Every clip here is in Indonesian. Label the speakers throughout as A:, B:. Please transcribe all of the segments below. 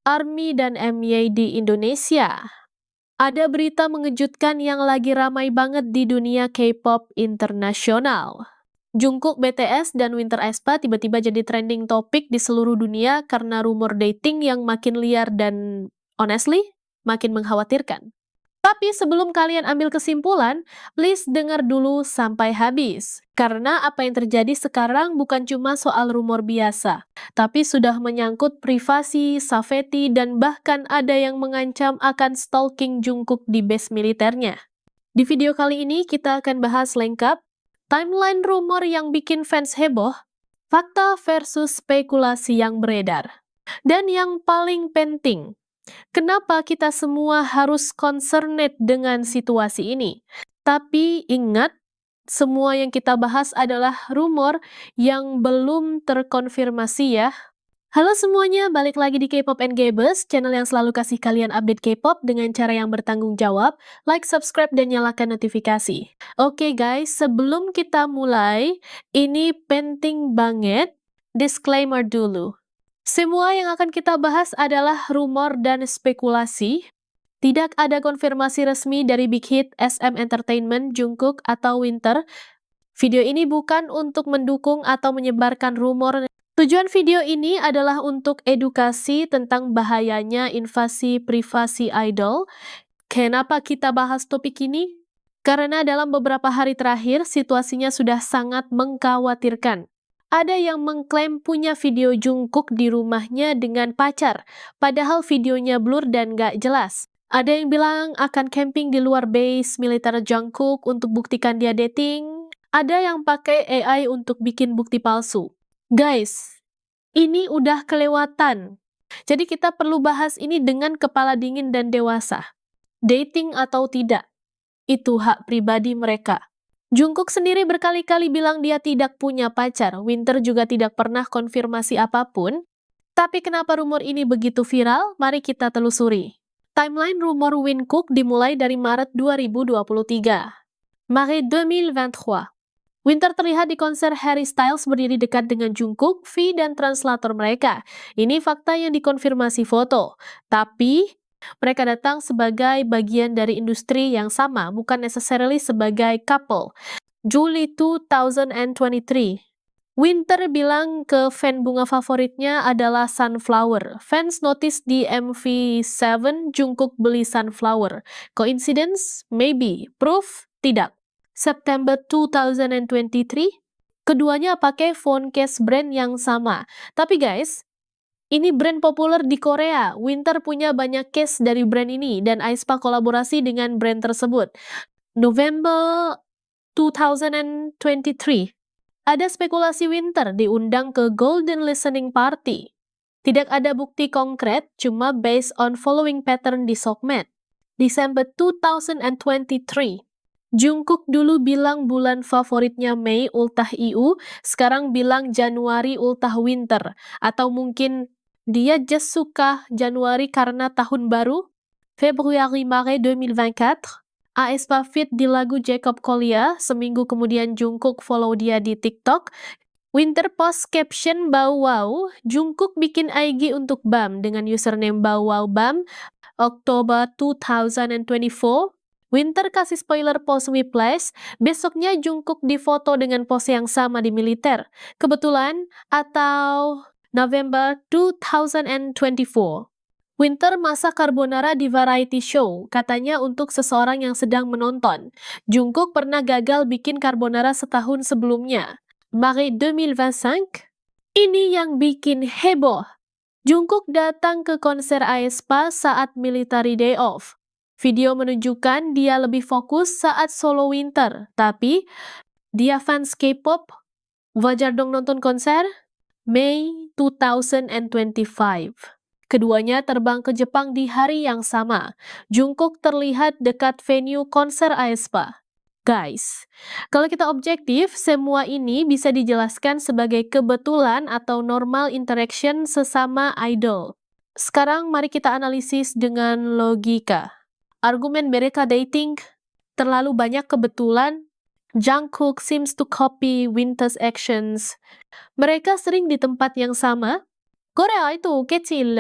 A: ARMY dan MY di Indonesia. Ada berita mengejutkan yang lagi ramai banget di dunia K-pop internasional. Jungkook, BTS, dan Winter aespa tiba-tiba jadi trending topik di seluruh dunia karena rumor dating yang makin liar dan honestly, makin mengkhawatirkan. Tapi sebelum kalian ambil kesimpulan, please dengar dulu sampai habis. Karena apa yang terjadi sekarang bukan cuma soal rumor biasa, tapi sudah menyangkut privasi, safety, dan bahkan ada yang mengancam akan stalking Jungkook di base militernya. Di video kali ini kita akan bahas lengkap timeline rumor yang bikin fans heboh, fakta versus spekulasi yang beredar. Dan yang paling penting, kenapa kita semua harus concerned dengan situasi ini? Tapi ingat, semua yang kita bahas adalah rumor yang belum terkonfirmasi ya. Halo semuanya, balik lagi di K-pop and Gabers, channel yang selalu kasih kalian update K-pop dengan cara yang bertanggung jawab, like, subscribe, dan nyalakan notifikasi. Oke guys, sebelum kita mulai, ini penting banget, disclaimer dulu. Semua yang akan kita bahas adalah rumor dan spekulasi. Tidak ada konfirmasi resmi dari Big Hit, SM Entertainment, Jungkook, atau Winter. Video ini bukan untuk mendukung atau menyebarkan rumor. Tujuan video ini adalah untuk edukasi tentang bahayanya invasi privasi idol. Kenapa kita bahas topik ini? Karena dalam beberapa hari terakhir, situasinya sudah sangat mengkhawatirkan. Ada yang mengklaim punya video Jungkook di rumahnya dengan pacar, padahal videonya blur dan gak jelas. Ada yang bilang akan camping di luar base militer Jungkook untuk buktikan dia dating. Ada yang pakai AI untuk bikin bukti palsu. Guys, ini udah kelewatan. Jadi kita perlu bahas ini dengan kepala dingin dan dewasa. Dating atau tidak, itu hak pribadi mereka. Jungkook sendiri berkali-kali bilang dia tidak punya pacar. Winter juga tidak pernah konfirmasi apapun. Tapi kenapa rumor ini begitu viral? Mari kita telusuri. Timeline rumor Jungkook dimulai dari Maret 2023. Maret 2023. Winter terlihat di konser Harry Styles berdiri dekat dengan Jungkook, V, dan translator mereka. Ini fakta yang dikonfirmasi foto. Tapi mereka datang sebagai bagian dari industri yang sama, bukan necessarily sebagai couple. Juli 2023. Winter bilang ke fan bunga favoritnya adalah sunflower. Fans notice di MV7 Jungkook beli sunflower. Coincidence? Maybe. Proof? Tidak. September 2023, keduanya pakai phone case brand yang sama. Tapi guys, ini brand populer di Korea. Winter punya banyak case dari brand ini dan aespa kolaborasi dengan brand tersebut. November 2023. Ada spekulasi Winter diundang ke Golden Listening Party. Tidak ada bukti konkret, cuma based on following pattern di Sokmed. Desember 2023. Jungkook dulu bilang bulan favoritnya Mei ultah IU, sekarang bilang Januari ultah Winter. Atau mungkin dia just suka Januari karena tahun baru. Februari-Maret 2024. aespa feat di lagu Jacob Collier, seminggu kemudian Jungkook follow dia di TikTok. Winter post caption Bow Wow, Jungkook bikin IG untuk BAM dengan username Bow Wow BAM, Oktober 2024. Winter kasih spoiler post Whiplash, besoknya Jungkook difoto dengan pose yang sama di militer. Kebetulan atau November 2024. Winter masak carbonara di variety show, katanya untuk seseorang yang sedang menonton. Jungkook pernah gagal bikin carbonara setahun sebelumnya. Maret 2025, ini yang bikin heboh. Jungkook datang ke konser aespa saat military day off. Video menunjukkan dia lebih fokus saat solo Winter, tapi dia fans K-pop, wajar dong nonton konser? Mei 2025. Keduanya terbang ke Jepang di hari yang sama. Jungkook terlihat dekat venue konser aespa. Guys, kalau kita objektif, semua ini bisa dijelaskan sebagai kebetulan atau normal interaction sesama idol. Sekarang mari kita analisis dengan logika. Argumen mereka dating terlalu banyak kebetulan. Jungkook seems to copy Winter's actions. Mereka sering di tempat yang sama. Korea itu kecil,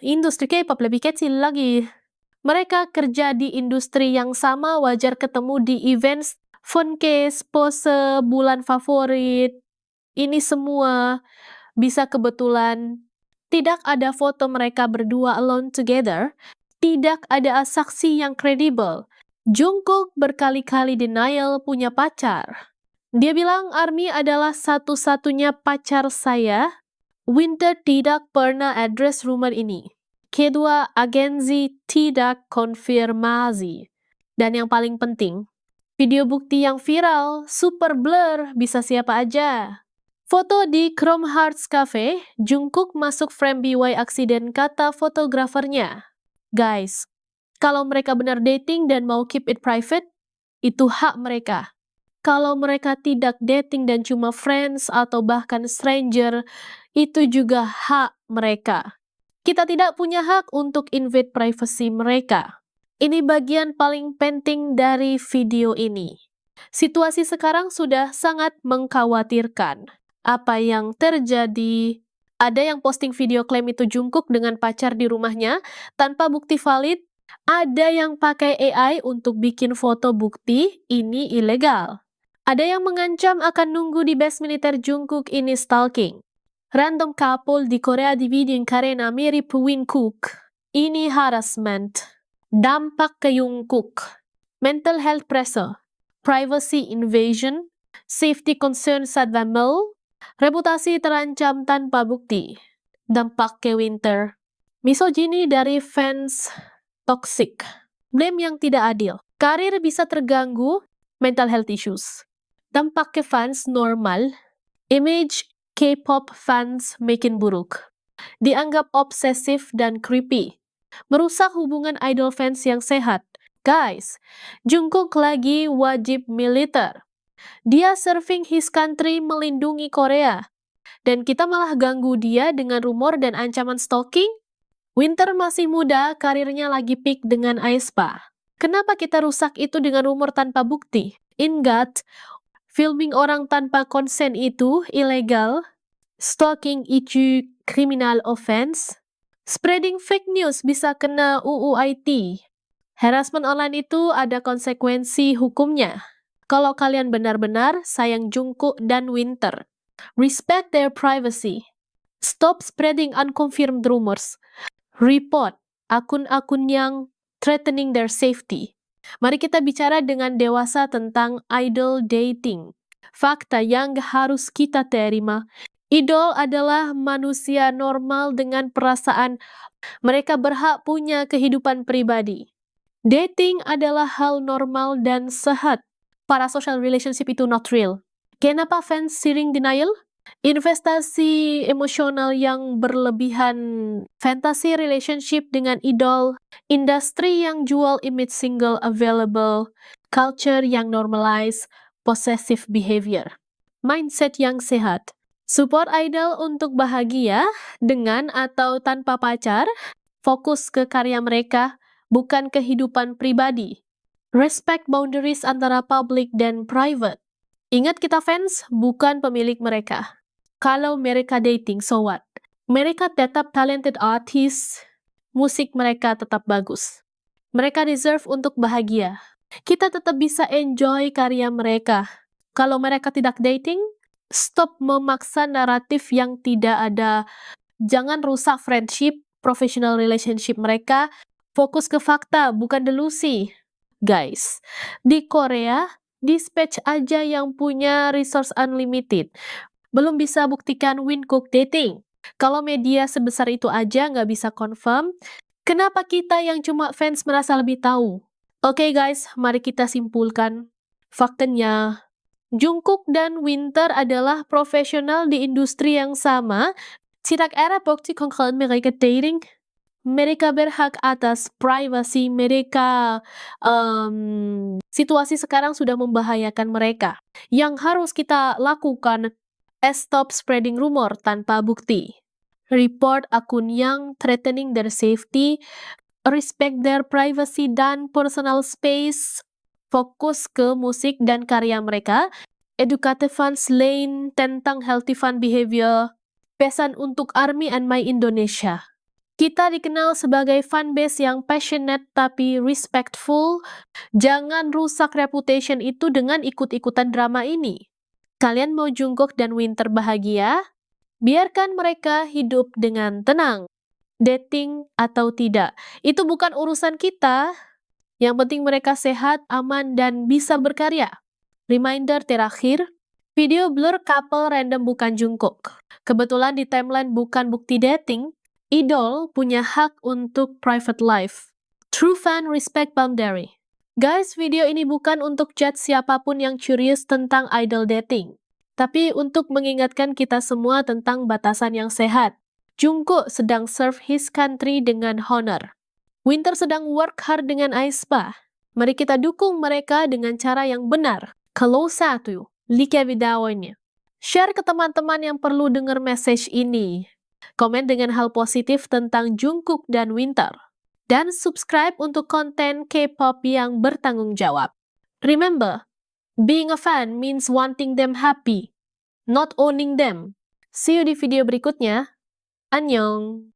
A: industri K-pop lebih kecil lagi. Mereka kerja di industri yang sama, wajar ketemu di events, phone case, pose, bulan favorit, ini semua bisa kebetulan. Tidak ada foto mereka berdua alone together, tidak ada saksi yang kredibel. Jungkook berkali-kali denial punya pacar. Dia bilang ARMY adalah satu-satunya pacar saya. Winter tidak pernah address rumor ini. Kedua, agensi tidak konfirmasi. Dan yang paling penting, video bukti yang viral, super blur, bisa siapa aja. Foto di Chrome Hearts Cafe, Jungkook masuk frame BY aksiden kata fotografernya. Guys, kalau mereka benar dating dan mau keep it private, itu hak mereka. Kalau mereka tidak dating dan cuma friends atau bahkan stranger, itu juga hak mereka. Kita tidak punya hak untuk invade privacy mereka. Ini bagian paling penting dari video ini. Situasi sekarang sudah sangat mengkhawatirkan. Apa yang terjadi? Ada yang posting video klaim itu Jungkook dengan pacar di rumahnya tanpa bukti valid. Ada yang pakai AI untuk bikin foto bukti, ini ilegal. Ada yang mengancam akan nunggu di base militer Jungkook, ini stalking. Random couple di Korea dividing karena mirip Jungkook, ini harassment. Dampak ke Jungkook, mental health pressure, privacy invasion, safety concern saat Vamel, reputasi terancam tanpa bukti. Dampak ke Winter, misogyny dari fans toxic, blame yang tidak adil, karir bisa terganggu, mental health issues. Dampak ke fans normal, image K-pop fans makin buruk. Dianggap obsesif dan creepy. Merusak hubungan idol fans yang sehat. Guys, Jungkook lagi wajib militer. Dia serving his country melindungi Korea. Dan kita malah ganggu dia dengan rumor dan ancaman stalking? Winter masih muda, karirnya lagi peak dengan aespa. Kenapa kita rusak itu dengan rumor tanpa bukti? Ingat, filming orang tanpa konsen itu ilegal, stalking itu criminal offense, spreading fake news bisa kena UU IT, harassment online itu ada konsekuensi hukumnya. Kalau kalian benar-benar sayang Jungkook dan Winter, respect their privacy, stop spreading unconfirmed rumors, report akun-akun yang threatening their safety. Mari kita bicara dengan dewasa tentang idol dating. Fakta yang harus kita terima, idol adalah manusia normal dengan perasaan. Mereka berhak punya kehidupan pribadi. Dating adalah hal normal dan sehat. Parasocial relationship itu not real. Kenapa fans sering denial? Investasi emosional yang berlebihan, fantasy relationship dengan idol, industri yang jual image single available, culture yang normalize, possessive behavior, mindset yang sehat, support idol untuk bahagia dengan atau tanpa pacar, fokus ke karya mereka, bukan kehidupan pribadi, respect boundaries antara public dan private. Ingat kita fans, bukan pemilik mereka. Kalau mereka dating, so what? Mereka tetap talented artist, musik mereka tetap bagus. Mereka deserve untuk bahagia. Kita tetap bisa enjoy karya mereka. Kalau mereka tidak dating, stop memaksa naratif yang tidak ada. Jangan rusak friendship, professional relationship mereka. Fokus ke fakta, bukan delusi. Guys, di Korea, dispatch aja yang punya resource unlimited. Belum bisa buktikan Jungkook dating. Kalau media sebesar itu aja nggak bisa confirm, kenapa kita yang cuma fans merasa lebih tahu? Oke guys, mari kita simpulkan. Faktanya, Jungkook dan Winter adalah profesional di industri yang sama. Tidak ada bukti konkret mereka dating. Mereka berhak atas privasi mereka. Situasi sekarang sudah membahayakan mereka. Yang harus kita lakukan, stop spreading rumor tanpa bukti. Report akun yang threatening their safety, respect their privacy dan personal space, fokus ke musik dan karya mereka, educative fans lane tentang healthy fun behavior, Pesan untuk ARMY and My Indonesia. Kita dikenal sebagai fanbase yang passionate tapi respectful. Jangan rusak reputation itu dengan ikut-ikutan drama ini. Kalian mau Jungkook dan Winter bahagia? Biarkan mereka hidup dengan tenang. Dating atau tidak, itu bukan urusan kita. Yang penting mereka sehat, aman, dan bisa berkarya. Reminder terakhir, video blur couple random bukan Jungkook. Kebetulan di timeline bukan bukti dating, idol punya hak untuk private life. True fan respect boundary. Guys, video ini bukan untuk judge siapapun yang curious tentang idol dating, tapi untuk mengingatkan kita semua tentang batasan yang sehat. Jungkook sedang serve his country dengan honor. Winter sedang work hard dengan aespa. Mari kita dukung mereka dengan cara yang benar. Kalau satu, like videonya. Share ke teman-teman yang perlu dengar message ini. Komen dengan hal positif tentang Jungkook dan Winter. Dan subscribe untuk konten K-pop yang bertanggung jawab. Remember, being a fan means wanting them happy, not owning them. See you di video berikutnya. Annyeong!